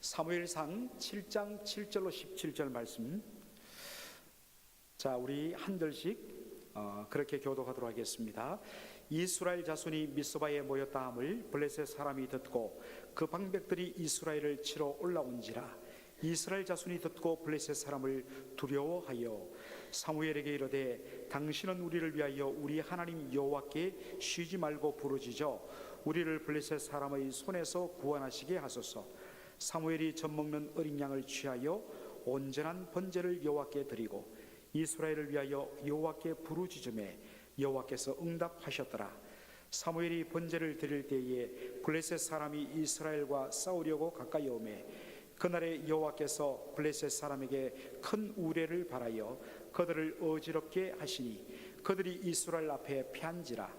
사무엘상 7장 7절로 17절 말씀. 자, 우리 한 절씩 그렇게 교독하도록 하겠습니다. 이스라엘 자손이 미스바에 모였다 함을 블레셋 사람이 듣고 그 방백들이 이스라엘을 치러 올라온지라. 이스라엘 자손이 듣고 블레셋 사람을 두려워하여 사무엘에게 이르되 당신은 우리를 위하여 우리 하나님 여호와께 쉬지 말고 부르짖어 우리를 블레셋 사람의 손에서 구원하시게 하소서. 사무엘이 젖먹는 어린 양을 취하여 온전한 번제를 여호와께 드리고 이스라엘을 위하여 여호와께 부르짖음에 여호와께서 응답하셨더라. 사무엘이 번제를 드릴 때에 블레셋 사람이 이스라엘과 싸우려고 가까이 오매 그날에 여호와께서 블레셋 사람에게 큰 우레를 발하여 그들을 어지럽게 하시니 그들이 이스라엘 앞에 패한지라.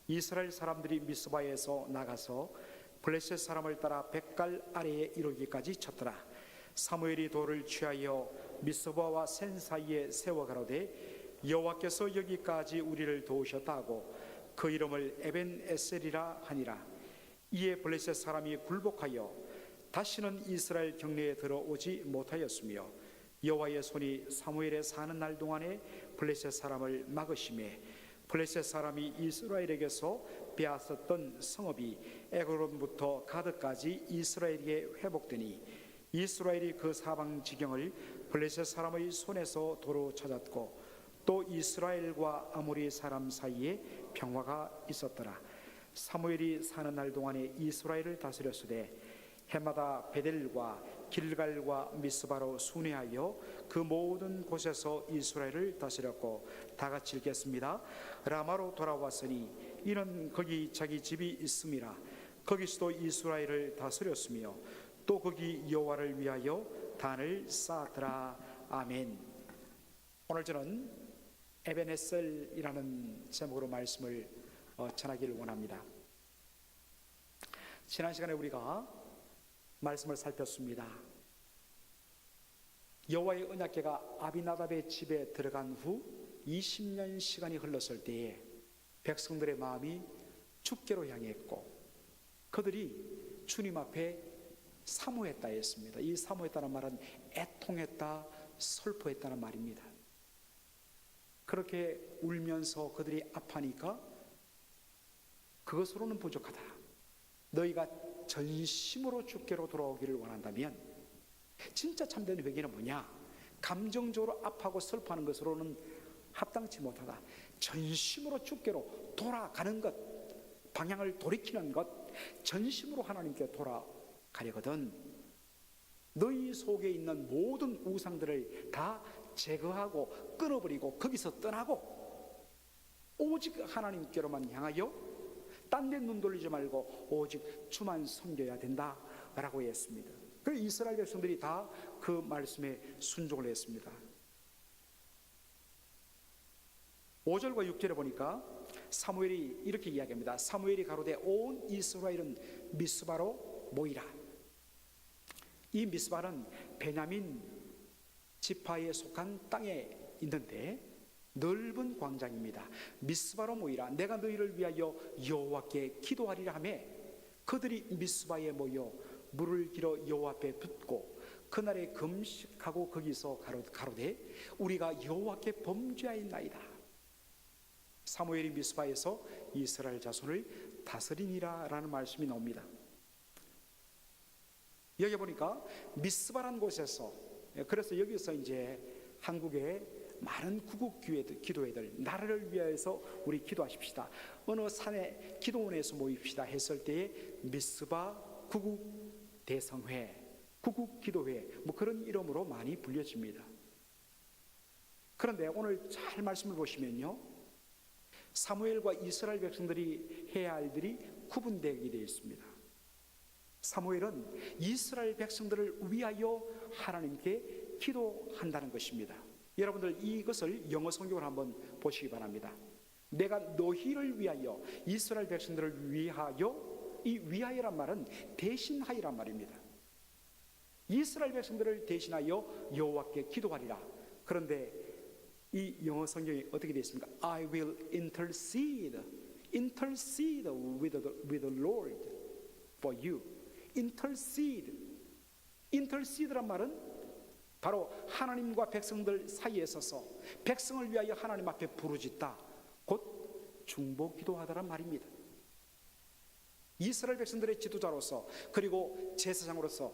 이스라엘 사람들이 미스바에서 나가서 블레셋 사람을 따라 백갈 아래에 이르기까지 쳤더라. 사무엘이 돌을 취하여 미스바와 센 사이에 세워 가로되 여호와께서 여기까지 우리를 도우셨다 하고 그 이름을 에벤에셀이라 하니라. 이에 블레셋 사람이 굴복하여 다시는 이스라엘 경내에 들어오지 못하였으며 여호와의 손이 사무엘의 사는 날 동안에 블레셋 사람을 막으심에 블레셋 사람이 이스라엘에게서 빼앗았던 성읍이 에그론부터 가드까지 이스라엘에게 회복되니 이스라엘이 그 사방 지경을 블레셋 사람의 손에서 도로 찾았고 또 이스라엘과 아모리 사람 사이에 평화가 있었더라. 사무엘이 사는 날 동안에 이스라엘을 다스렸으되 해마다 베델과 길갈과 미스바로 순회하여 그 모든 곳에서 이스라엘을 다스렸고 다 같이 읽겠습니다. 라마로 돌아왔으니 이는 거기 자기 집이 있음이라. 거기서도 이스라엘을 다스렸으며 또 거기 여호와를 위하여 단을 쌓았더라. 아멘. 오늘 저는 에벤에셀이라는 제목으로 말씀을 전하기를 원합니다. 지난 시간에 우리가 말씀을 살폈습니다. 여호와의 언약궤가 아비나답의 집에 들어간 후 20년 시간이 흘렀을 때에 백성들의 마음이 주께로 향했고 그들이 주님 앞에 사모했다 했습니다. 이 사모했다는 말은 애통했다, 슬퍼했다는 말입니다. 그렇게 울면서 그들이 아파하니까 그것으로는 부족하다. 너희가 전심으로 주께로 돌아오기를 원한다면 진짜 참된 회개는 뭐냐? 감정적으로 아파하고 슬퍼하는 것으로는 합당치 못하다. 전심으로 주께로 돌아가는 것, 방향을 돌이키는 것, 전심으로 하나님께 돌아가려거든 너희 속에 있는 모든 우상들을 다 제거하고 끊어버리고 거기서 떠나고 오직 하나님께로만 향하여 딴 데 눈 돌리지 말고 오직 주만 섬겨야 된다라고 했습니다. 그래서 이스라엘 백성들이 다 그 말씀에 순종을 했습니다. 5절과 6절에 보니까 사무엘이 이렇게 이야기합니다. 사무엘이 가로되 온 이스라엘은 미스바로 모이라. 이 미스바는 베냐민 지파에 속한 땅에 있는데 넓은 광장입니다. 미스바로 모이라. 내가 너희를 위하여 여호와께 기도하리라 하며 그들이 미스바에 모여 물을 길어 여호와 앞에 붓고 그날에 금식하고 거기서 가로되 우리가 여호와께 범죄하였나이다. 사무엘이 미스바에서 이스라엘 자손을 다스리니라 라는 말씀이 나옵니다. 여기 보니까 미스바란 곳에서, 그래서 여기서 이제 한국의 많은 구국 기도회들, 나라를 위해서 우리 기도하십시다, 어느 산에 기도원에서 모입시다 했을 때에 미스바 구국 대성회, 구국 기도회 뭐 그런 이름으로 많이 불려집니다. 그런데 오늘 잘 말씀을 보시면요, 사무엘과 이스라엘 백성들이 해야 할 일이 구분되게 되어 있습니다. 사무엘은 이스라엘 백성들을 위하여 하나님께 기도한다는 것입니다. 여러분들 이것을 영어 성경으로 한번 보시기 바랍니다. 내가 너희를 위하여, 이스라엘 백성들을 위하여, 이 위하여란 말은 대신하이란 말입니다. 이스라엘 백성들을 대신하여 여호와께 기도하리라. 그런데 이 영어 성경이 어떻게 되어 있습니까? I will intercede with the Lord for you. intercede 인터시드란 말은 바로 하나님과 백성들 사이에 서서 백성을 위하여 하나님 앞에 부르짖다, 곧 중보기도하다란 말입니다. 이스라엘 백성들의 지도자로서 그리고 제사장으로서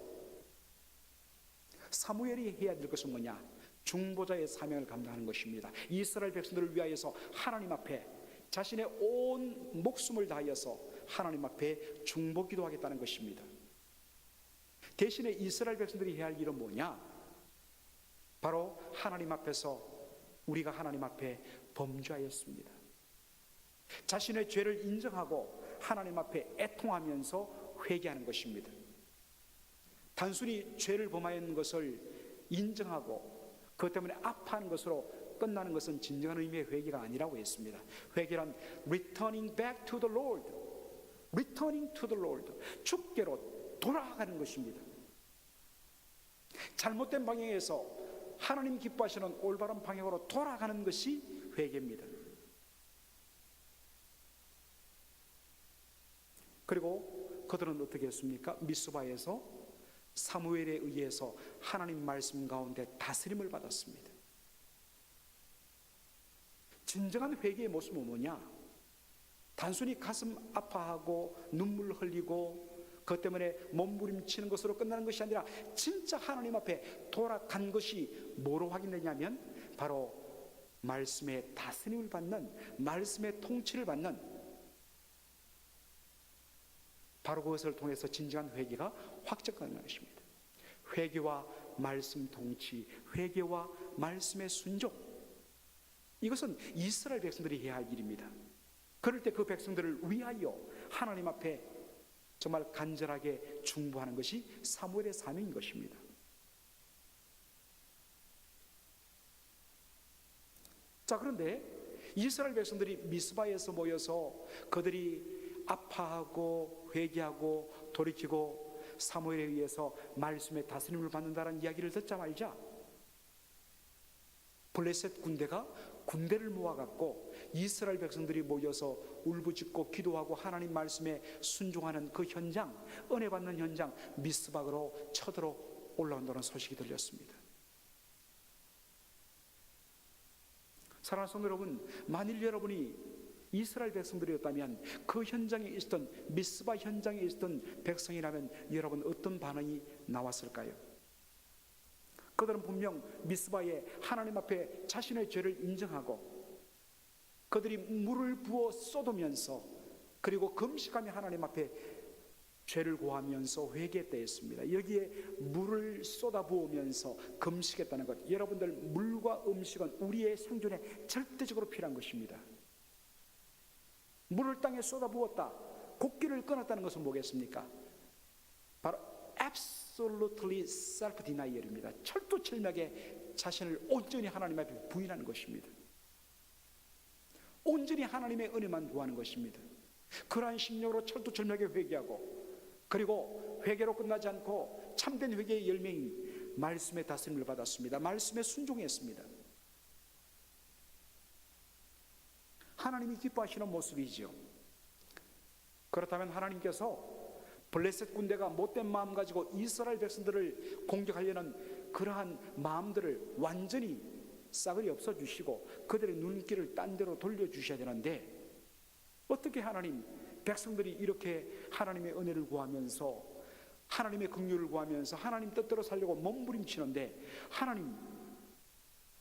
사무엘이 해야 될 것은 뭐냐? 중보자의 사명을 감당하는 것입니다. 이스라엘 백성들을 위하여서 하나님 앞에 자신의 온 목숨을 다하여서 하나님 앞에 중보기도하겠다는 것입니다. 대신에 이스라엘 백성들이 해야 할 일은 뭐냐? 바로 하나님 앞에서 우리가 하나님 앞에 범죄하였습니다. 자신의 죄를 인정하고 하나님 앞에 애통하면서 회개하는 것입니다. 단순히 죄를 범하였는 것을 인정하고 그것 때문에 아파하는 것으로 끝나는 것은 진정한 의미의 회개가 아니라고 했습니다. 회개란 returning back to the Lord, returning to the Lord, 주께로 돌아가는 것입니다. 잘못된 방향에서 하나님 기뻐하시는 올바른 방향으로 돌아가는 것이 회개입니다. 그리고 그들은 어떻게 했습니까? 미스바에서 사무엘에 의해서 하나님 말씀 가운데 다스림을 받았습니다. 진정한 회개의 모습은 뭐냐? 단순히 가슴 아파하고 눈물 흘리고 그것 때문에 몸부림치는 것으로 끝나는 것이 아니라 진짜 하나님 앞에 돌아간 것이 뭐로 확인되냐면 바로 말씀의 다스림을 받는, 말씀의 통치를 받는, 바로 그것을 통해서 진정한 회개가 확정되는 것입니다. 회개와 말씀 통치, 회개와 말씀의 순종, 이것은 이스라엘 백성들이 해야 할 일입니다. 그럴 때 그 백성들을 위하여 하나님 앞에 정말 간절하게 중보하는 것이 사무엘의 사명인 것입니다. 자, 그런데 이스라엘 백성들이 미스바에서 모여서 그들이 아파하고 회개하고 돌이키고 사무엘에 의해서 말씀의 다스림을 받는다는 이야기를 듣자마자 블레셋 군대가 군대를 모아갖고 이스라엘 백성들이 모여서 울부짖고 기도하고 하나님 말씀에 순종하는 그 현장, 은혜 받는 현장 미스박으로 쳐들어 올라온다는 소식이 들렸습니다. 사랑하는 성도 여러분, 만일 여러분이 이스라엘 백성들이었다면 그 현장에 있었던 미스바 현장에 있었던 백성이라면 여러분 어떤 반응이 나왔을까요? 그들은 분명 미스바에 하나님 앞에 자신의 죄를 인정하고 그들이 물을 부어 쏟으면서 그리고 금식하며 하나님 앞에 죄를 고하면서 회개했다했습니다. 여기에 물을 쏟아 부으면서 금식했다는 것, 여러분들 물과 음식은 우리의 생존에 절대적으로 필요한 것입니다. 물을 땅에 쏟아 부었다, 곡기를 끊었다는 것은 뭐겠습니까? 바로 absolutely self-denial입니다. 철두철미하게 자신을 온전히 하나님 앞에 부인하는 것입니다. 온전히 하나님의 은혜만 구하는 것입니다. 그러한 심령으로 철두철미하게 회개하고 그리고 회개로 끝나지 않고 참된 회개의 열매인 말씀의 다스림을 받았습니다. 말씀에 순종했습니다. 하나님이 기뻐하시는 모습이죠. 그렇다면 하나님께서 블레셋 군대가 못된 마음 가지고 이스라엘 백성들을 공격하려는 그러한 마음들을 완전히 싸그리 없어주시고 그들의 눈길을 딴 데로 돌려주셔야 되는데 어떻게 하나님 백성들이 이렇게 하나님의 은혜를 구하면서 하나님의 긍휼을 구하면서 하나님 뜻대로 살려고 몸부림치는데 하나님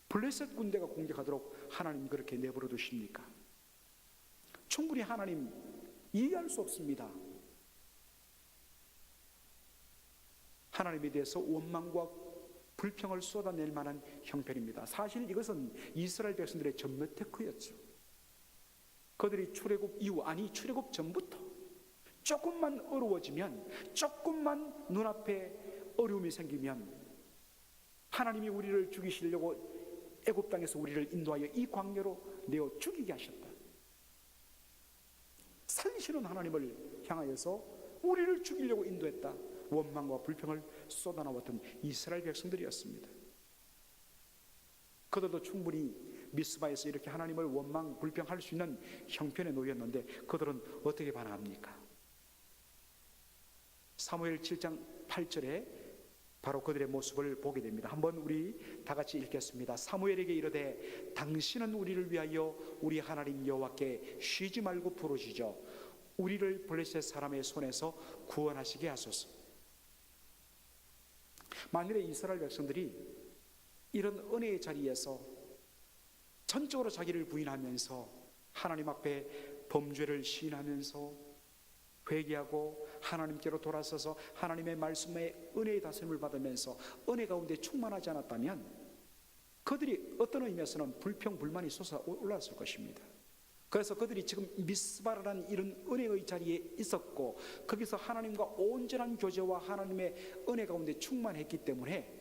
블레셋 군대가 공격하도록 하나님 그렇게 내버려 두십니까? 충분히 하나님 이해할 수 없습니다. 하나님에 대해서 원망과 불평을 쏟아낼 만한 형편입니다. 사실 이것은 이스라엘 백성들의 전매 테크였죠. 그들이 출애굽 이후, 아니 출애굽 전부터 조금만 어려워지면, 조금만 눈앞에 어려움이 생기면 하나님이 우리를 죽이시려고 애굽 땅에서 우리를 인도하여 이 광야로 내어 죽이게 하셨다. 살리시는 하나님을 향하여서 우리를 죽이려고 인도했다. 원망과 불평을 쏟아나왔던 이스라엘 백성들이었습니다. 그들도 충분히 미스바에서 이렇게 하나님을 원망 불평할 수 있는 형편에 놓였는데 그들은 어떻게 반응합니까? 사무엘 7장 8절에 바로 그들의 모습을 보게 됩니다. 한번 우리 다 같이 읽겠습니다. 사무엘에게 이르되 당신은 우리를 위하여 우리 하나님 여호와께 쉬지 말고 부르짖어 우리를 블레셋 사람의 손에서 구원하시게 하소서. 만일에 이스라엘 백성들이 이런 은혜의 자리에서 전적으로 자기를 부인하면서 하나님 앞에 범죄를 시인하면서 회개하고 하나님께로 돌아서서 하나님의 말씀에 은혜의 다스림을 받으면서 은혜 가운데 충만하지 않았다면 그들이 어떤 의미에서는 불평 불만이 솟아올랐을 것입니다. 그래서 그들이 지금 미스바라는 이런 은혜의 자리에 있었고 거기서 하나님과 온전한 교제와 하나님의 은혜 가운데 충만했기 때문에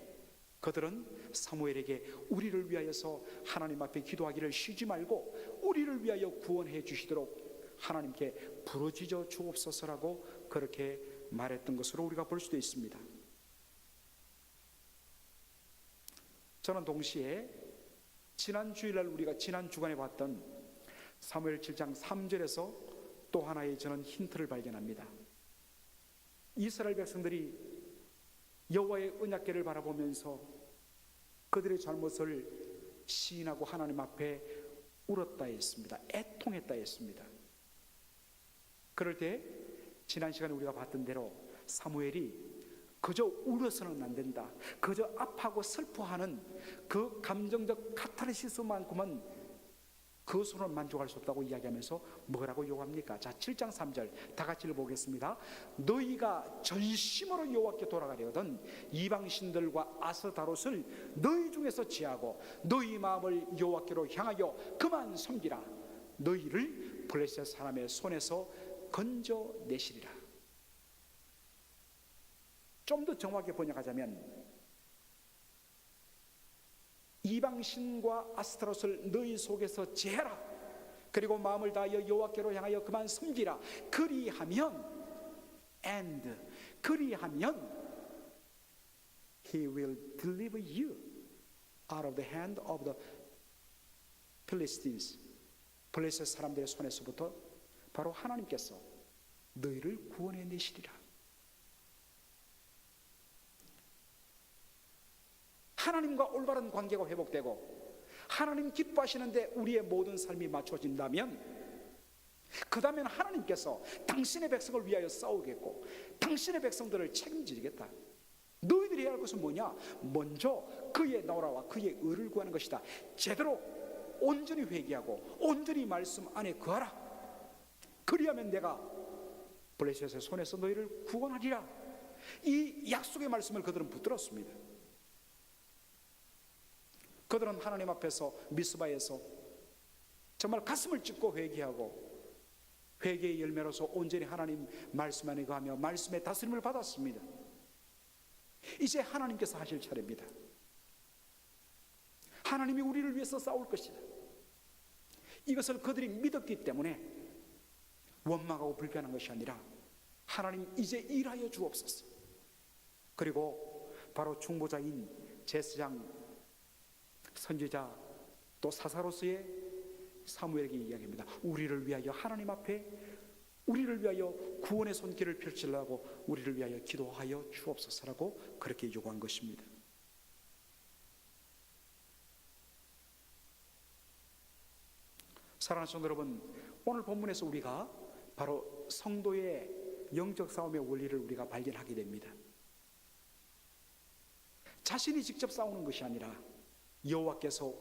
그들은 사무엘에게 우리를 위하여서 하나님 앞에 기도하기를 쉬지 말고 우리를 위하여 구원해 주시도록 하나님께 부르짖어 주옵소서라고 그렇게 말했던 것으로 우리가 볼 수도 있습니다. 저는 동시에 지난 주일날 우리가 지난 주간에 봤던 사무엘 7장 3절에서 또 하나의 저는 힌트를 발견합니다. 이스라엘 백성들이 여호와의 언약궤를 바라보면서 그들의 잘못을 시인하고 하나님 앞에 울었다 했습니다. 애통했다 했습니다. 그럴 때 지난 시간에 우리가 봤던 대로 사무엘이 그저 울어서는 안 된다, 그저 아파하고 슬퍼하는 그 감정적 카타르시스만큼은 그것으로는 만족할 수 없다고 이야기하면서 뭐라고 요구합니까? 자, 7장 3절 다 같이 읽어보겠습니다. 너희가 전심으로 여호와께 돌아가려거든 이방신들과 아스타롯을 너희 중에서 제하고 너희 마음을 여호와께로 향하여 그만 섬기라. 너희를 블레셋 사람의 손에서 건져내시리라. 좀 더 정확하게 번역하자면 이방신과 아스타롯을 너희 속에서 제하라. 그리고 마음을 다하여 여호와께로 향하여 그만 섬기라. 그리하면 He will deliver you out of the hand of the Philistines. 블레셋 사람들의 손에서부터 바로 하나님께서 너희를 구원해 내시리라. 하나님과 올바른 관계가 회복되고 하나님 기뻐하시는데 우리의 모든 삶이 맞춰진다면 그 다음엔 하나님께서 당신의 백성을 위하여 싸우겠고 당신의 백성들을 책임지겠다. 너희들이 해야 할 것은 뭐냐? 먼저 그의 나라와 그의 의를 구하는 것이다. 제대로 온전히 회개하고 온전히 말씀 안에 거하라. 그리하면 내가 블레셋의 손에서 너희를 구원하리라. 이 약속의 말씀을 그들은 붙들었습니다. 그들은 하나님 앞에서 미스바에서 정말 가슴을 찢고 회개하고 회개의 열매로서 온전히 하나님 말씀 안에 거하며 말씀의 다스림을 받았습니다. 이제 하나님께서 하실 차례입니다. 하나님이 우리를 위해서 싸울 것이다. 이것을 그들이 믿었기 때문에 원망하고 불평하는 것이 아니라 하나님 이제 일하여 주옵소서. 그리고 바로 중보자인 제사장 선지자 또 사사로스의 사무엘에게 이야기합니다. 우리를 위하여 하나님 앞에 우리를 위하여 구원의 손길을 펼치려고 우리를 위하여 기도하여 주옵소서라고 그렇게 요구한 것입니다. 사랑하는 성도 여러분, 오늘 본문에서 우리가 바로 성도의 영적 싸움의 원리를 우리가 발견하게 됩니다. 자신이 직접 싸우는 것이 아니라 여호와께서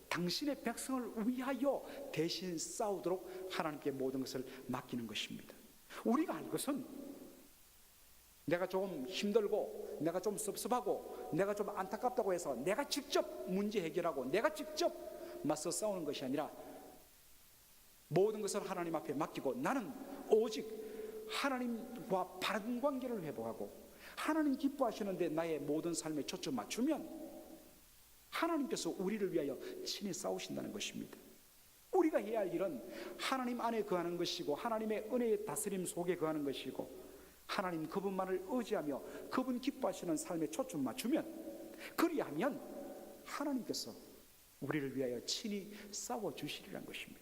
당신의 백성을 위하여 대신 싸우도록 하나님께 모든 것을 맡기는 것입니다. 우리가 할 것은 내가 좀 힘들고 내가 좀 섭섭하고 내가 좀 안타깝다고 해서 내가 직접 문제 해결하고 내가 직접 맞서 싸우는 것이 아니라 모든 것을 하나님 앞에 맡기고 나는 오직 하나님과 바른 관계를 회복하고 하나님 기뻐하시는데 나의 모든 삶에 초점 맞추면 하나님께서 우리를 위하여 친히 싸우신다는 것입니다. 우리가 해야 할 일은 하나님 안에 거하는 것이고 하나님의 은혜의 다스림 속에 거하는 것이고 하나님 그분만을 의지하며 그분 기뻐하시는 삶에 초점 맞추면 그리하면 하나님께서 우리를 위하여 친히 싸워주시리라는 것입니다.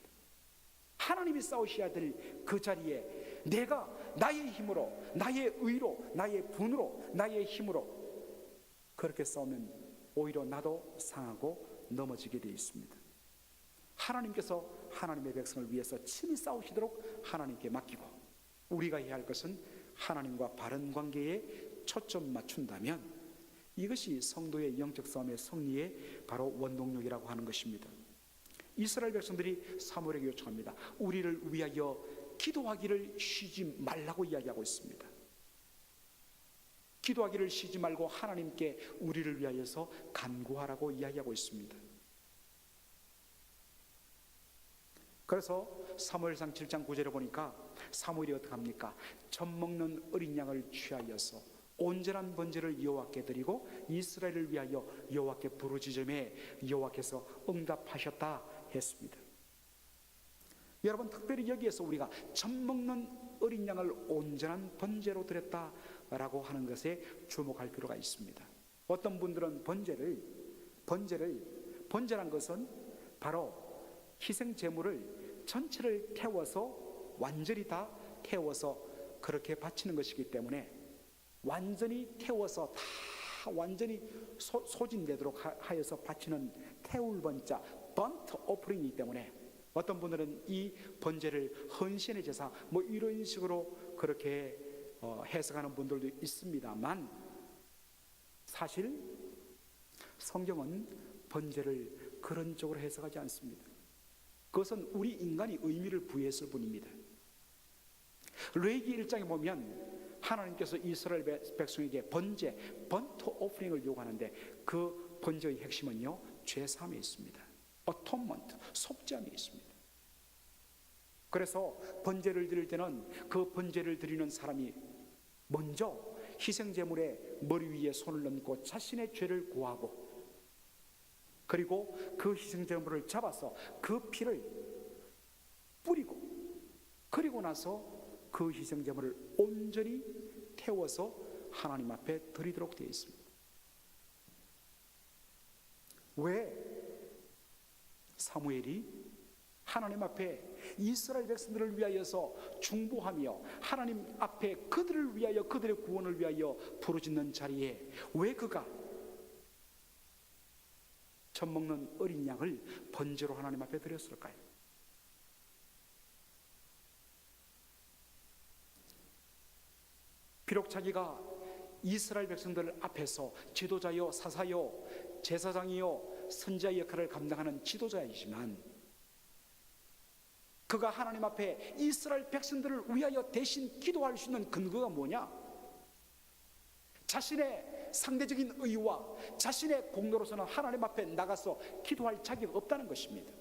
하나님이 싸우셔야 될 그 자리에 내가 나의 힘으로 나의 의로 나의 분으로 나의 힘으로 그렇게 싸우면 오히려 나도 상하고 넘어지게 되어 있습니다. 하나님께서 하나님의 백성을 위해서 친히 싸우시도록 하나님께 맡기고, 우리가 해야 할 것은 하나님과 바른 관계에 초점 맞춘다면 이것이 성도의 영적 싸움의 승리의 바로 원동력이라고 하는 것입니다. 이스라엘 백성들이 사무엘에게 요청합니다. 우리를 위하여 기도하기를 쉬지 말라고 이야기하고 있습니다. 기도하기를 쉬지 말고 하나님께 우리를 위하여서 간구하라고 이야기하고 있습니다. 그래서 사무엘상 7장 9절에 보니까 사무엘이 어떻게 합니까? 젖 먹는 어린 양을 취하여서 온전한 번제를 여호와께 드리고 이스라엘을 위하여 여호와께 부르짖음에 여호와께서 응답하셨다 했습니다. 여러분, 특별히 여기에서 우리가 젖 먹는 어린 양을 온전한 번제로 드렸다라고 하는 것에 주목할 필요가 있습니다. 어떤 분들은 번제란 것은 바로 희생 제물을 전체를 태워서 완전히 다 태워서 그렇게 바치는 것이기 때문에 완전히 태워서 다 완전히 소진되도록 하여서 바치는 태울 번자 번트 오프링이기 때문에 어떤 분들은 이 번제를 헌신의 제사 뭐 이런 식으로 그렇게 해석하는 분들도 있습니다만, 사실 성경은 번제를 그런 쪽으로 해석하지 않습니다. 그것은 우리 인간이 의미를 부여했을 뿐입니다. 레위기 1장에 보면 하나님께서 이스라엘 백성에게 번제, 번트 오프링을 요구하는데 그 번제의 핵심은요, 죄사함에 있습니다. 어톤먼트, 속죄함에 있습니다. 그래서 번제를 드릴 때는 그 번제를 드리는 사람이 먼저 희생제물의 머리 위에 손을 얹고 자신의 죄를 고하고, 그리고 그 희생제물을 잡아서 그 피를 뿌리고, 그리고 나서 그 희생제물을 온전히 태워서 하나님 앞에 드리도록 되어 있습니다. 왜 사무엘이 하나님 앞에 이스라엘 백성들을 위하여서 중보하며 하나님 앞에 그들을 위하여, 그들의 구원을 위하여 부르짖는 자리에 왜 그가 젖 먹는 어린 양을 번제로 하나님 앞에 드렸을까요? 비록 자기가 이스라엘 백성들 앞에서 지도자요, 사사요, 제사장이요, 선지자의 역할을 감당하는 지도자이지만 그가 하나님 앞에 이스라엘 백성들을 위하여 대신 기도할 수 있는 근거가 뭐냐? 자신의 상대적인 의와 자신의 공로로서는 하나님 앞에 나가서 기도할 자격이 없다는 것입니다.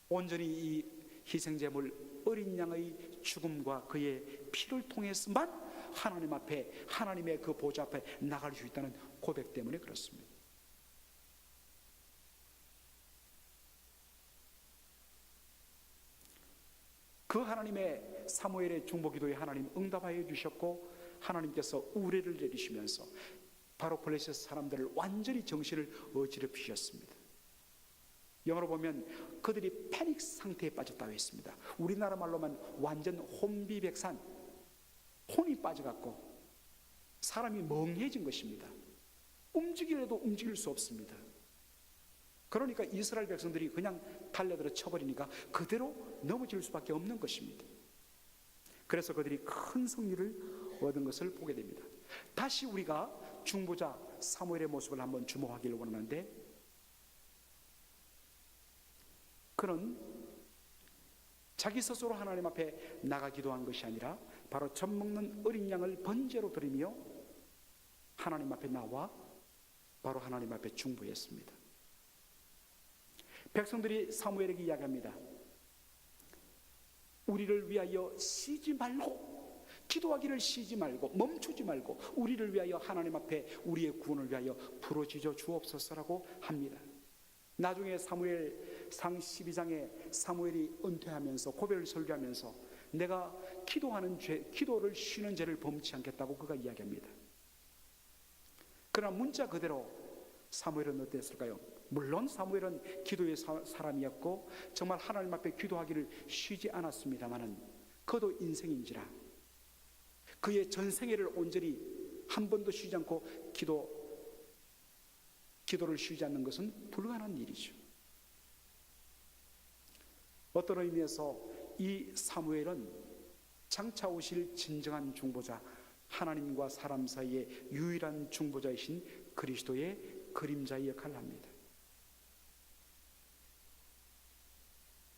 온전히 이 희생제물 어린 양의 죽음과 그의 피를 통해서만 하나님 앞에, 하나님의 그 보좌 앞에 나갈 수 있다는 고백 때문에 그렇습니다. 그 하나님의 사무엘의 중보기도에 하나님 응답하여 주셨고, 하나님께서 우레를 내리시면서 바로 블레셋 사람들을 완전히 정신을 어지럽히셨습니다. 영어로 보면 그들이 패닉 상태에 빠졌다고 했습니다. 우리나라 말로만 완전 혼비백산, 혼이 빠져갖고 사람이 멍해진 것입니다. 움직이려도 움직일 수 없습니다. 그러니까 이스라엘 백성들이 그냥 달려들어 쳐버리니까 그대로 넘어질 수밖에 없는 것입니다. 그래서 그들이 큰 승리를 얻은 것을 보게 됩니다. 다시 우리가 중보자 사무엘의 모습을 한번 주목하기를 원하는데, 그는 자기 스스로 하나님 앞에 나가 기도한 것이 아니라 바로 젖 먹는 어린 양을 번제로 드리며 하나님 앞에 나와 바로 하나님 앞에 중보했습니다. 백성들이 사무엘에게 이야기합니다. 우리를 위하여 쉬지 말고, 기도하기를 쉬지 말고 멈추지 말고 우리를 위하여 하나님 앞에 우리의 구원을 위하여 부르짖어 주옵소서라고 합니다. 나중에 사무엘상 12장에 사무엘이 은퇴하면서 고백을 설교하면서 내가 기도를 쉬는 죄를 범치 않겠다고 그가 이야기합니다. 그러나 문자 그대로 사무엘은 어땠을까요? 물론 사무엘은 기도의 사람이었고 정말 하나님 앞에 기도하기를 쉬지 않았습니다마는 그도 인생인지라 그의 전생애를 온전히 한 번도 쉬지 않고 기도를 쉬지 않는 것은 불가능한 일이죠. 어떤 의미에서 이 사무엘은 장차 오실 진정한 중보자, 하나님과 사람 사이의 유일한 중보자이신 그리스도의 그림자의 역할을 합니다.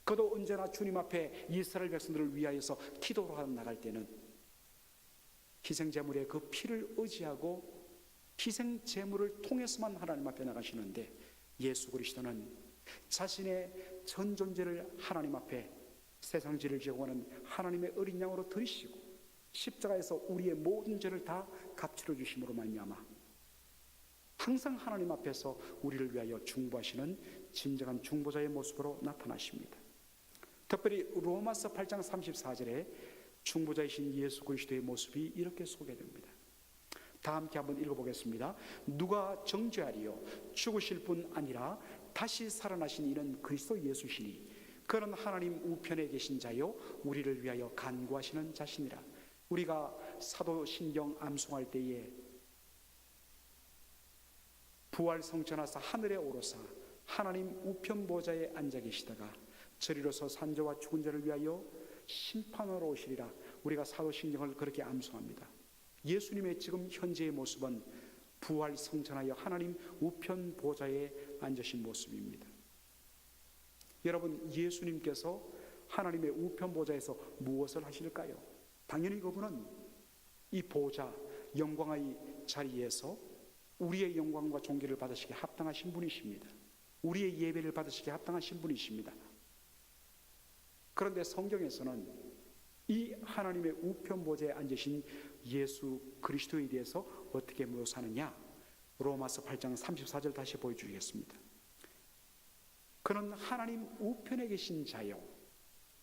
그도 언제나 주님 앞에 이스라엘 백성들을 위하여서 기도로 나갈 때는 희생제물의 그 피를 의지하고 희생제물을 통해서만 하나님 앞에 나가시는데, 예수 그리스도는 자신의 전 존재를 하나님 앞에 세상 죄를 지고 가는 하나님의 어린 양으로 드리시고 십자가에서 우리의 모든 죄를 다 값치러 주심으로 말미암아 항상 하나님 앞에서 우리를 위하여 중보하시는 진정한 중보자의 모습으로 나타나십니다. 특별히 로마서 8장 34절에 중보자이신 예수 그리스도의 모습이 이렇게 소개됩니다. 다 함께 한번 읽어보겠습니다. 누가 정죄하리요? 죽으실 뿐 아니라 다시 살아나신 이는 그리스도 예수시니 그는 하나님 우편에 계신 자요 우리를 위하여 간구하시는 자시니라. 우리가 사도신경 암송할 때에 부활 성천하사 하늘에 오르사 하나님 우편 보좌에 앉아 계시다가 저리로서 산자와 죽은 자를 위하여 심판하러 오시리라. 우리가 사도신경을 그렇게 암송합니다. 예수님의 지금 현재의 모습은 부활 성천하여 하나님 우편 보좌에 앉으신 모습입니다. 여러분, 예수님께서 하나님의 우편 보좌에서 무엇을 하실까요? 당연히 그분은 이 보좌, 영광의 자리에서 우리의 영광과 존귀를 받으시기에 합당하신 분이십니다. 우리의 예배를 받으시기에 합당하신 분이십니다. 그런데 성경에서는 이 하나님의 우편 보좌에 앉으신 예수 그리스도에 대해서 어떻게 묘사하느냐? 로마서 8장 34절 다시 보여주겠습니다. 그는 하나님 우편에 계신 자요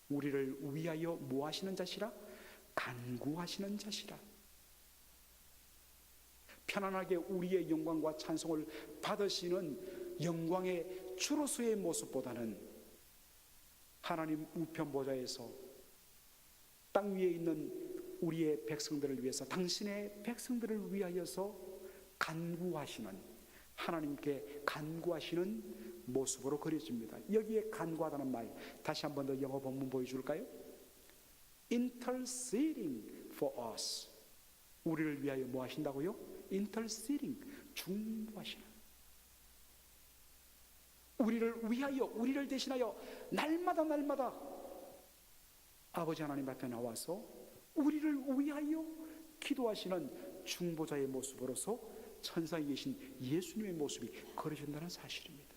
우리를 위하여 뭐 하시는 자시라? 간구하시는 자시라. 편안하게 우리의 영광과 찬송을 받으시는 영광의 주로서의 모습보다는 하나님 우편 보좌에서 땅 위에 있는 우리의 백성들을 위해서, 당신의 백성들을 위하여서 간구하시는, 하나님께 간구하시는 모습으로 그려집니다. 여기에 간구하다는 말 다시 한 번 더 영어 본문 보여줄까요? Interceding for us. 우리를 위하여 뭐 하신다고요? Interceding, 중보하시는, 우리를 위하여, 우리를 대신하여 날마다 아버지 하나님 앞에 나와서 우리를 위하여 기도하시는 중보자의 모습으로서 천상에 계신 예수님의 모습이 그려진다는 사실입니다.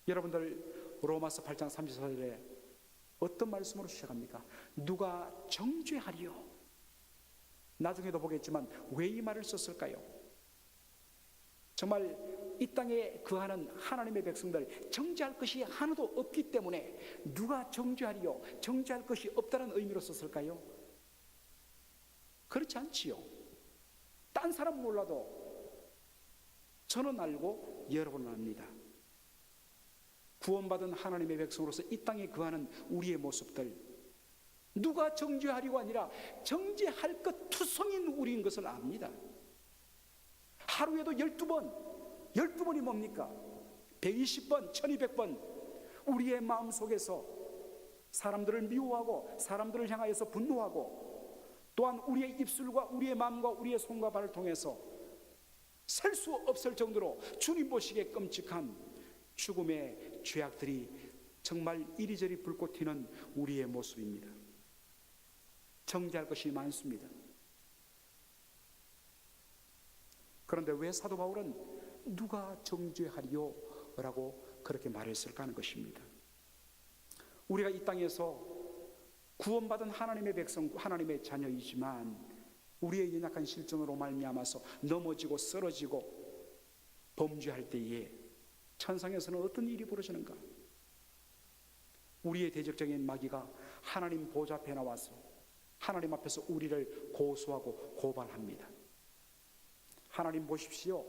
여러분들, 로마서 8장 34절에 어떤 말씀으로 시작합니까? 누가 정죄하리요? 나중에도 보겠지만 왜 이 말을 썼을까요? 정말 이 땅에 거하는 하나님의 백성들 정죄할 것이 하나도 없기 때문에 누가 정죄하리요? 정죄할 것이 없다는 의미로 썼을까요? 그렇지 않지요. 딴 사람 몰라도 저는 알고 여러분은 압니다. 구원받은 하나님의 백성으로서 이 땅에 거하는 우리의 모습들, 누가 정죄하리고 아니라 정죄할 것 투성인 우리인 것을 압니다. 하루에도 12번이 뭡니까? 120번, 1200번 우리의 마음속에서 사람들을 미워하고 사람들을 향하여서 분노하고, 또한 우리의 입술과 우리의 마음과 우리의 손과 발을 통해서 셀 수 없을 정도로 주님 보시기에 끔찍한 죽음의 죄악들이 정말 이리저리 불꽃 튀는 우리의 모습입니다. 정죄할 것이 많습니다. 그런데 왜 사도 바울은 누가 정죄하리요? 라고 그렇게 말했을까 하는 것입니다. 우리가 이 땅에서 구원받은 하나님의 백성, 하나님의 자녀이지만 우리의 연약한 실정으로 말미암아서 넘어지고 쓰러지고 범죄할 때에 천상에서는 어떤 일이 벌어지는가? 우리의 대적적인 마귀가 하나님 보좌 앞에 나와서 하나님 앞에서 우리를 고소하고 고발합니다. 하나님 보십시오.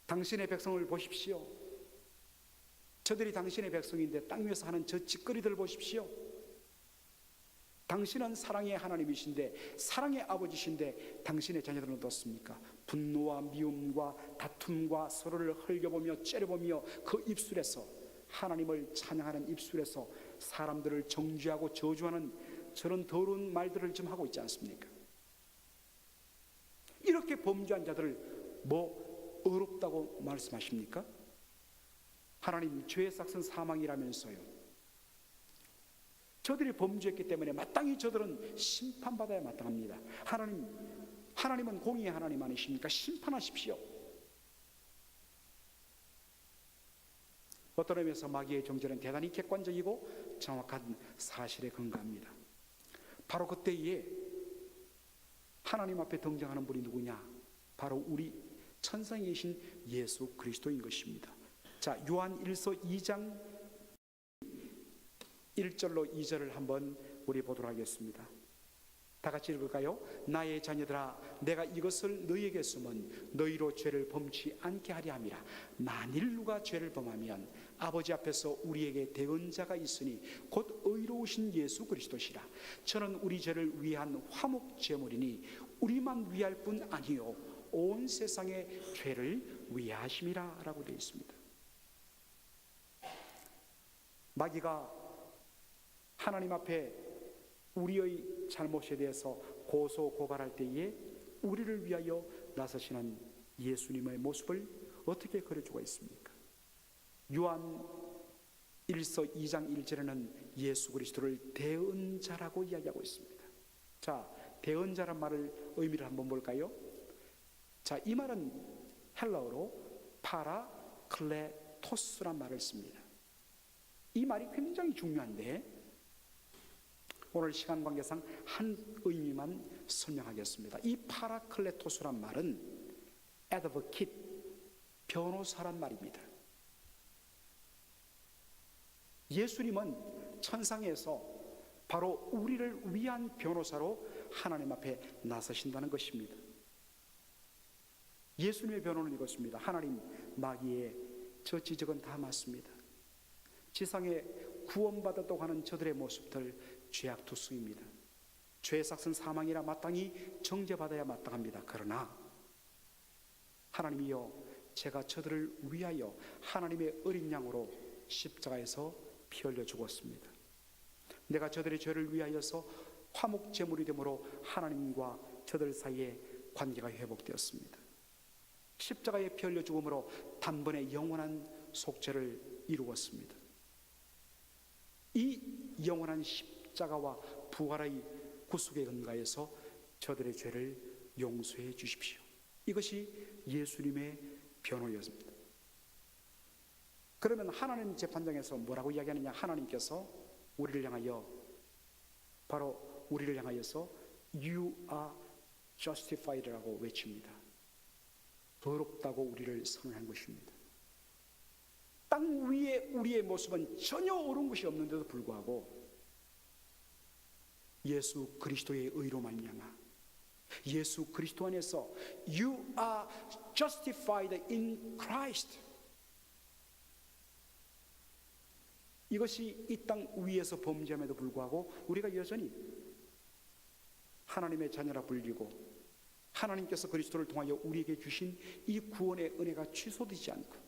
당신의 백성을 보십시오. 저들이 당신의 백성인데 땅 위에서 하는 저 짓거리들 보십시오. 당신은 사랑의 하나님이신데, 사랑의 아버지신데 당신의 자녀들은 어떻습니까? 분노와 미움과 다툼과 서로를 헐겨보며 째려보며 그 입술에서, 하나님을 찬양하는 입술에서 사람들을 정죄하고 저주하는 저런 더러운 말들을 좀 하고 있지 않습니까? 이렇게 범죄한 자들을 뭐 어렵다고 말씀하십니까? 하나님, 죄의 삭은 사망이라면서요. 저들이 범죄했기 때문에 마땅히 저들은 심판받아야 마땅합니다. 하나님은 공의의 하나님 아니십니까? 심판하십시오. 어떤 의미에서 마귀의 정죄는 대단히 객관적이고 정확한 사실에 근거합니다. 바로 그때에 하나님 앞에 등장하는 분이 누구냐? 바로 우리 천상에 계신 예수 그리스도인 것입니다. 자, 요한 1서 2장 1절로 2절을 한번 우리 보도록 하겠습니다. 다 같이 읽을까요? 나의 자녀들아, 내가 이것을 너희에게 쓰면 너희로 죄를 범치 않게 하려 함이라. 만일 누가 죄를 범하면 아버지 앞에서 우리에게 대언자가 있으니 곧 의로우신 예수 그리스도시라. 저는 우리 죄를 위한 화목 제물이니 우리만 위할 뿐 아니요 온 세상의 죄를 위하심이라 라고 되어 있습니다. 마귀가 하나님 앞에 우리의 잘못에 대해서 고소 고발할 때에 우리를 위하여 나서시는 예수님의 모습을 어떻게 그려주고 있습니까? 요한 1서 2장 1절에는 예수 그리스도를 대언자라고 이야기하고 있습니다. 자, 대언자란 말을 의미를 한번 볼까요? 자, 이 말은 헬라어로 파라클레토스란 말을 씁니다. 이 말이 굉장히 중요한데 오늘 시간 관계상 한 의미만 설명하겠습니다. 이 파라클레토스란 말은 advocate, 변호사란 말입니다. 예수님은 천상에서 바로 우리를 위한 변호사로 하나님 앞에 나서신다는 것입니다. 예수님의 변호는 이것입니다. 하나님, 마귀의 저 지적은 다 맞습니다. 지상에 구원받았다고 하는 저들의 모습들 죄악투성입니다. 죄의 삭은 사망이라 마땅히 정죄받아야 마땅합니다. 그러나 하나님이여, 제가 저들을 위하여 하나님의 어린 양으로 십자가에서 피 흘려 죽었습니다. 내가 저들의 죄를 위하여서 화목 제물이 되므로 하나님과 저들 사이에 관계가 회복되었습니다. 십자가에 피 흘려 죽음으로 단번에 영원한 속죄를 이루었습니다. 이 영원한 십자가와 부활의 구속의 근거에서 저들의 죄를 용서해 주십시오. 이것이 예수님의 변호였습니다. 그러면 하나님 재판장에서 뭐라고 이야기하느냐? 하나님께서 우리를 향하여, 바로 우리를 향하여서 You are justified라고 외칩니다. 더럽다고 우리를 선언한 것입니다. 땅 위에 우리의 모습은 전혀 옳은 것이 없는데도 불구하고 예수 그리스도의 의로 말미암아, 예수 그리스도 안에서 You are justified in Christ, 이것이 이 땅 위에서 범죄함에도 불구하고 우리가 여전히 하나님의 자녀라 불리고 하나님께서 그리스도를 통하여 우리에게 주신 이 구원의 은혜가 취소되지 않고,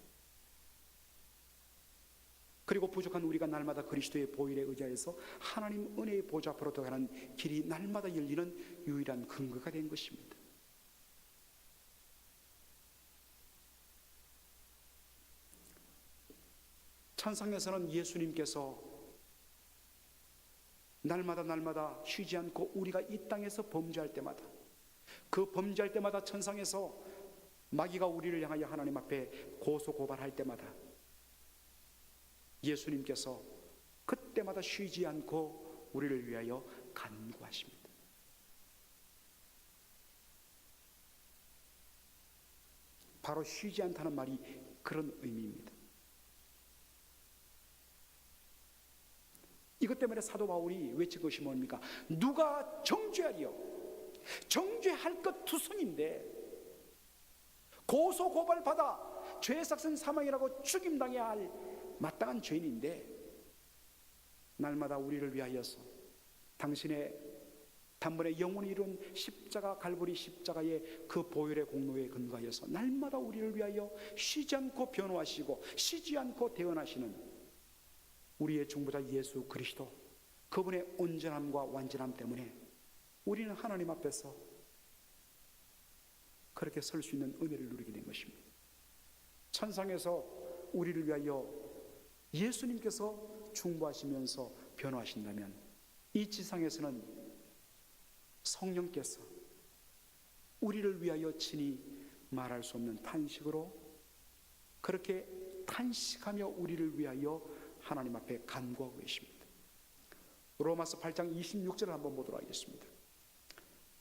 그리고 부족한 우리가 날마다 그리스도의 보혈에 의지하여서 하나님 은혜의 보좌 앞으로 들어가는 길이 날마다 열리는 유일한 근거가 된 것입니다. 천상에서는 예수님께서 날마다 쉬지 않고 우리가 이 땅에서 범죄할 때마다, 그 범죄할 때마다 천상에서 마귀가 우리를 향하여 하나님 앞에 고소 고발할 때마다 예수님께서 그때마다 쉬지 않고 우리를 위하여 간구하십니다. 바로 쉬지 않다는 말이 그런 의미입니다. 이것 때문에 사도 바울이 외친 것이 뭡니까? 누가 정죄하리요? 정죄할 것 투성인데 고소 고발 받아 죄의 삭은 사망이라고 죽임당해야 할 마땅한 죄인인데 날마다 우리를 위하여서 당신의 단번에 영원히 이룬 십자가, 갈보리 십자가의 그 보혈의 공로에 근거하여서 날마다 우리를 위하여 쉬지 않고 변호하시고 쉬지 않고 대언하시는 우리의 중보자 예수 그리스도, 그분의 온전함과 완전함 때문에 우리는 하나님 앞에서 그렇게 설 수 있는 은혜를 누리게 된 것입니다. 천상에서 우리를 위하여 예수님께서 중보하시면서 변호하신다면 이 지상에서는 성령께서 우리를 위하여 친히 말할 수 없는 탄식으로 그렇게 탄식하며 우리를 위하여 하나님 앞에 간구하고 계십니다. 로마서 8장 26절을 한번 보도록 하겠습니다.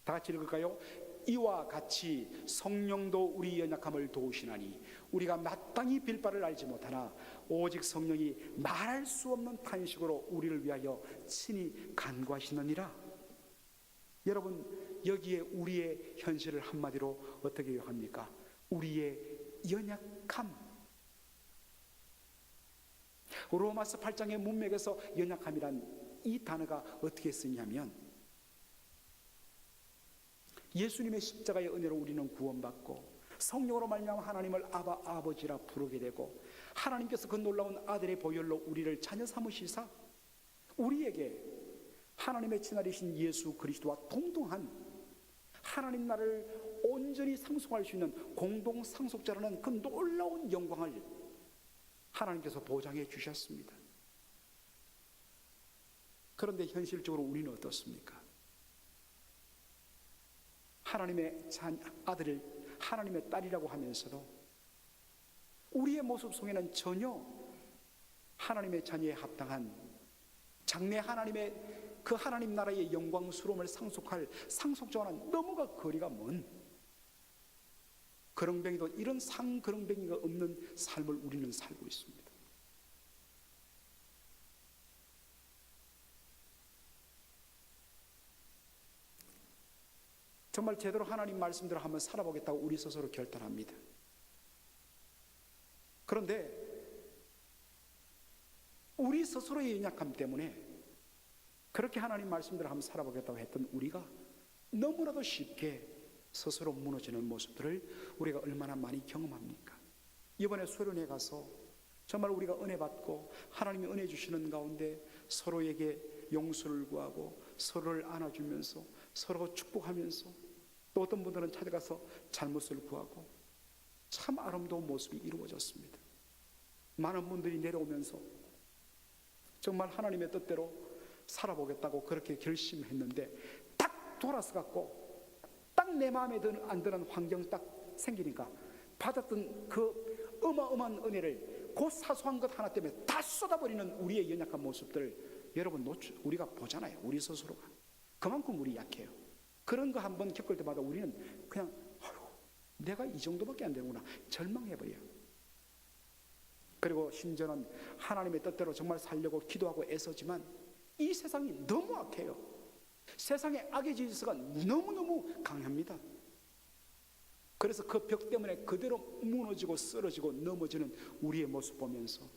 다 같이 읽을까요? 이와 같이 성령도 우리 연약함을 도우시나니 우리가 마땅히 빌 바를 알지 못하나 오직 성령이 말할 수 없는 탄식으로 우리를 위하여 친히 간구하시느니라. 여러분, 여기에 우리의 현실을 한마디로 어떻게 요합니까? 우리의 연약함. 로마서 8장의 문맥에서 연약함이란 이 단어가 어떻게 쓰냐면 예수님의 십자가의 은혜로 우리는 구원받고 성령으로 말미암아 하나님을 아바 아버지라 부르게 되고 하나님께서 그 놀라운 아들의 보혈로 우리를 자녀 삼으시사 우리에게 하나님의 친아들이신 예수 그리스도와 동등한 하나님 나라를 온전히 상속할 수 있는 공동 상속자라는 그 놀라운 영광을 하나님께서 보장해 주셨습니다. 그런데 현실적으로 우리는 어떻습니까? 하나님의 아들을 하나님의 딸이라고 하면서도 우리의 모습 속에는 전혀 하나님의 자녀에 합당한 장래 하나님의 그 하나님 나라의 영광스러움을 상속할 상속자와는 너무가 거리가 먼 그렁뱅이도 이런 상그렁뱅이가 없는 삶을 우리는 살고 있습니다. 정말 제대로 하나님 말씀대로 한번 살아보겠다고 우리 스스로 결단합니다. 그런데 우리 스스로의 연약함 때문에 그렇게 하나님 말씀대로 한번 살아보겠다고 했던 우리가 너무나도 쉽게 스스로 무너지는 모습들을 우리가 얼마나 많이 경험합니까? 이번에 수련회 가서 정말 우리가 은혜 받고 하나님이 은혜 주시는 가운데 서로에게 용서를 구하고 서로를 안아주면서 서로 축복하면서 또 어떤 분들은 찾아가서 잘못을 구하고 참 아름다운 모습이 이루어졌습니다. 많은 분들이 내려오면서 정말 하나님의 뜻대로 살아보겠다고 그렇게 결심했는데 딱 돌아서 갖고 딱 내 마음에 안 드는 환경 딱 생기니까 받았던 그 어마어마한 은혜를 그 사소한 것 하나 때문에 다 쏟아버리는 우리의 연약한 모습들 여러분 우리가 보잖아요. 우리 스스로가 그만큼 우리 약해요. 그런 거 한번 겪을 때마다 우리는 그냥 내가 이 정도밖에 안 되는구나 절망해버려요. 그리고 심지어는 하나님의 뜻대로 정말 살려고 기도하고 애쓰지만 이 세상이 너무 악해요. 세상의 악의 질서가 너무너무 강합니다. 그래서 그 벽 때문에 그대로 무너지고 쓰러지고 넘어지는 우리의 모습 보면서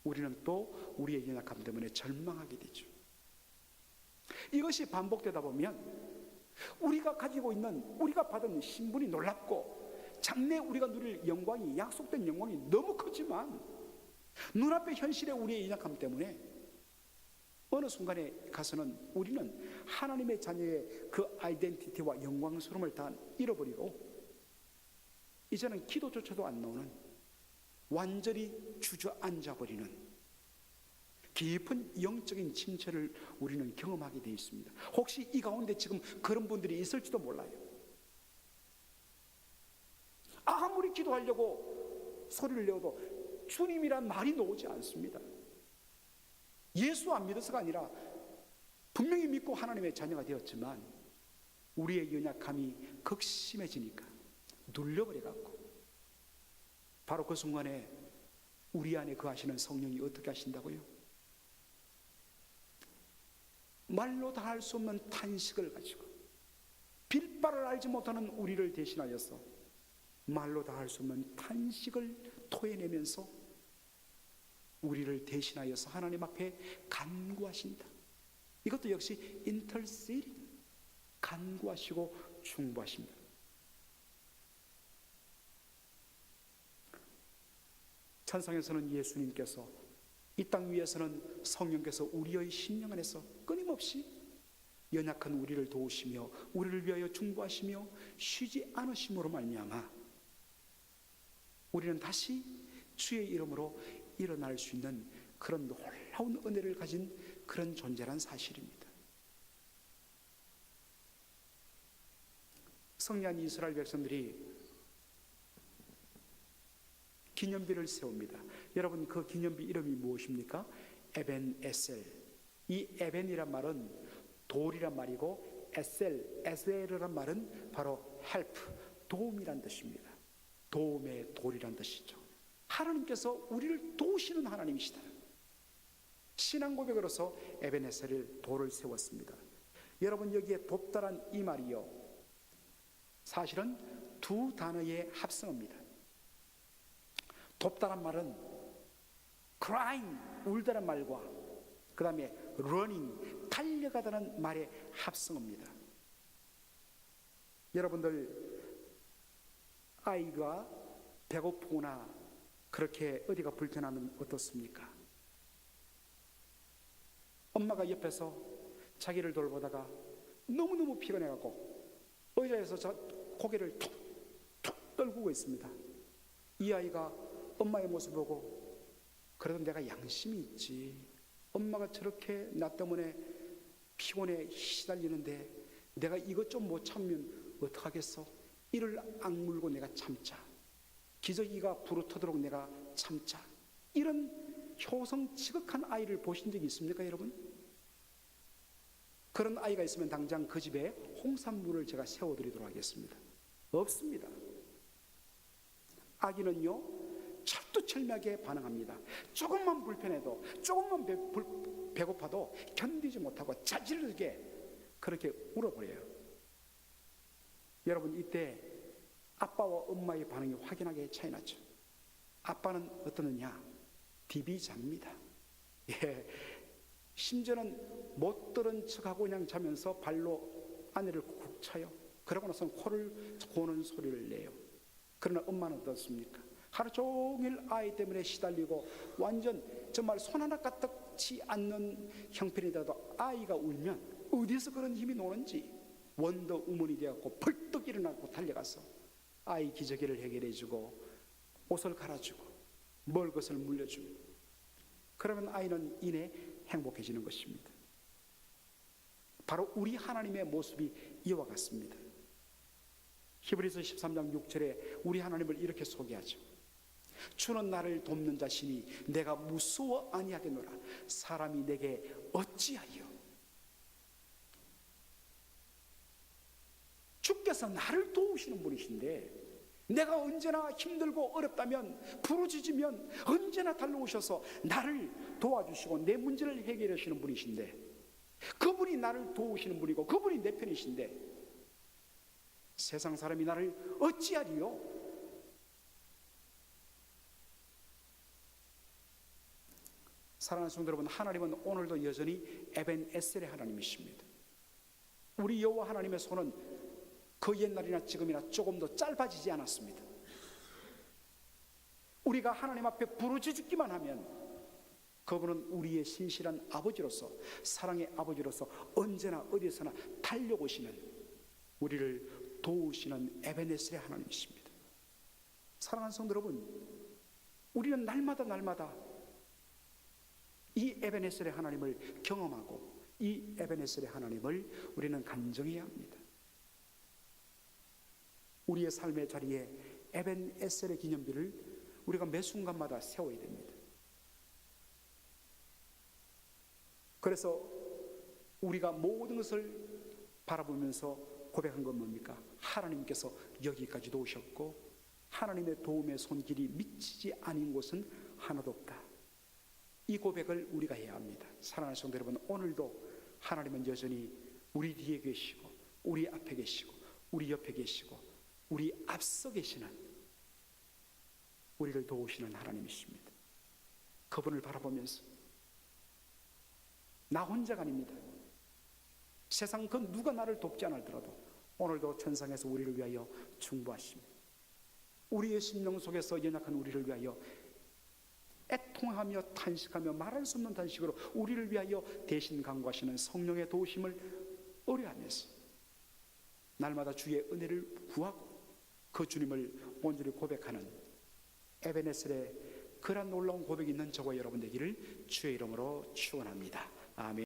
우리는 또 우리의 연약함 때문에 절망하게 되죠. 이것이 반복되다 보면 우리가 가지고 있는 우리가 받은 신분이 놀랍고 장래 우리가 누릴 영광이 약속된 영광이 너무 크지만 눈앞의 현실의 우리의 연약함 때문에 어느 순간에 가서는 우리는 하나님의 자녀의 그 아이덴티티와 영광스러움을 다 잃어버리고 이제는 기도조차도 안 나오는 완전히 주저앉아버리는 깊은 영적인 침체를 우리는 경험하게 되어 있습니다. 혹시 이 가운데 지금 그런 분들이 있을지도 몰라요. 아무리 기도하려고 소리를 내어도 주님이란 말이 나오지 않습니다. 예수 안 믿어서가 아니라 분명히 믿고 하나님의 자녀가 되었지만 우리의 연약함이 극심해지니까 눌려버려갖고 바로 그 순간에 우리 안에 거하시는 성령이 어떻게 하신다고요? 말로 다 할 수 없는 탄식을 가지고 빌 바를 알지 못하는 우리를 대신하여서 말로 다 할 수 없는 탄식을 토해내면서 우리를 대신하여서 하나님 앞에 간구하신다. 이것도 역시 interceding, 간구하시고 중보하십니다. 천상에서는 예수님께서, 이 땅 위에서는 성령께서 우리의 심령 안에서 끊임없이 연약한 우리를 도우시며 우리를 위하여 중보하시며 쉬지 않으심으로 말미암아 우리는 다시 주의 이름으로 일어날 수 있는 그런 놀라운 은혜를 가진 그런 존재란 사실입니다. 승리한 이스라엘 백성들이 기념비를 세웁니다. 여러분, 그 기념비 이름이 무엇입니까? 에벤에셀. 이 에벤이란 말은 돌이란 말이고 에셀이란 말은 바로 help, 도움이란 뜻입니다. 도움의 돌이란 뜻이죠. 하나님께서 우리를 도우시는 하나님이시다. 신앙 고백으로서 에벤에셀을 돌을 세웠습니다. 여러분, 여기에 돕다란 이 말이요, 사실은 두 단어의 합성어입니다. 돕다란 말은 crying, 울다란 말과 그 다음에 running, 달려가다는 말의 합성어입니다. 여러분들, 아이가 배고프거나 그렇게 어디가 불편하면 어떻습니까? 엄마가 옆에서 자기를 돌보다가 너무너무 피곤해갖고 의자에서 고개를 툭툭 떨구고 있습니다. 이 아이가 엄마의 모습을 보고, 그래도 내가 양심이 있지, 엄마가 저렇게 나 때문에 피곤해 시달리는데 내가 이것 좀 못 참으면 어떡하겠어? 이를 악물고 내가 참자, 기저귀가 부르터도록 내가 참자, 이런 효성 지극한 아이를 보신 적이 있습니까, 여러분? 그런 아이가 있으면 당장 그 집에 홍산물을 제가 세워드리도록 하겠습니다. 없습니다. 아기는요, 철두철미하게 반응합니다. 조금만 불편해도, 조금만 배고파도 견디지 못하고 자지르게 그렇게 울어버려요. 여러분, 이때 아빠와 엄마의 반응이 확연하게 차이 나죠. 아빠는 어떠느냐? 디비 잡니다. 예, 심지어는 못 들은 척하고 그냥 자면서 발로 아내를 쿡 차요. 그러고 나서 코를 고는 소리를 내요. 그러나 엄마는 어떻습니까? 하루 종일 아이 때문에 시달리고 완전 정말 손 하나 까딱지 않는 형편이라도 아이가 울면 어디서 그런 힘이 노는지 원더 우먼이 되어갖고 벌떡 일어나고 달려가서 아이 기저귀를 해결해주고 옷을 갈아주고 먹을 것을 물려줍니다. 그러면 아이는 이내 행복해지는 것입니다. 바로 우리 하나님의 모습이 이와 같습니다. 히브리서 13장 6절에 우리 하나님을 이렇게 소개하죠. 주는 나를 돕는 자시니 내가 무서워 아니하겠노라. 사람이 내게 어찌하여? 주께서 나를 도우시는 분이신데, 내가 언제나 힘들고 어렵다면, 부르짖으면 언제나 달려오셔서 나를 도와주시고 내 문제를 해결해 주시는 분이신데, 그분이 나를 도우시는 분이고 그분이 내 편이신데 세상 사람이 나를 어찌하리요? 사랑하는 성도 여러분, 하나님은 오늘도 여전히 에벤에셀의 하나님이십니다. 우리 여호와 하나님의 손은 그 옛날이나 지금이나 조금도 짧아지지 않았습니다. 우리가 하나님 앞에 부르짖기만 하면 그분은 우리의 신실한 아버지로서, 사랑의 아버지로서 언제나 어디서나 달려오시는, 우리를 도우시는 에벤에셀의 하나님이십니다. 사랑하는 성도 여러분, 우리는 날마다 이 에벤에셀의 하나님을 경험하고 이 에벤에셀의 하나님을 우리는 간증해야 합니다. 우리의 삶의 자리에 에벤에셀의 기념비를 우리가 매 순간마다 세워야 됩니다. 그래서 우리가 모든 것을 바라보면서 고백한 건 뭡니까? 하나님께서 여기까지도 오셨고 하나님의 도움의 손길이 미치지 않은 곳은 하나도 없다. 이 고백을 우리가 해야 합니다. 사랑하는 성도 여러분, 오늘도 하나님은 여전히 우리 뒤에 계시고 우리 앞에 계시고 우리 옆에 계시고 우리 앞서 계시는, 우리를 도우시는 하나님이십니다. 그분을 바라보면서 나 혼자가 아닙니다. 세상 그 누가 나를 돕지 않더라도 오늘도 천상에서 우리를 위하여 중보하십니다. 우리의 심령 속에서 연약한 우리를 위하여 애통하며 탄식하며 말할 수 없는 탄식으로 우리를 위하여 대신 간구하시는 성령의 도우심을 의뢰하면서 날마다 주의 은혜를 구하고 그 주님을 온전히 고백하는 에베네셀의 그런 놀라운 고백이 있는 저와 여러분 되기를 주의 이름으로 축원합니다. 아멘.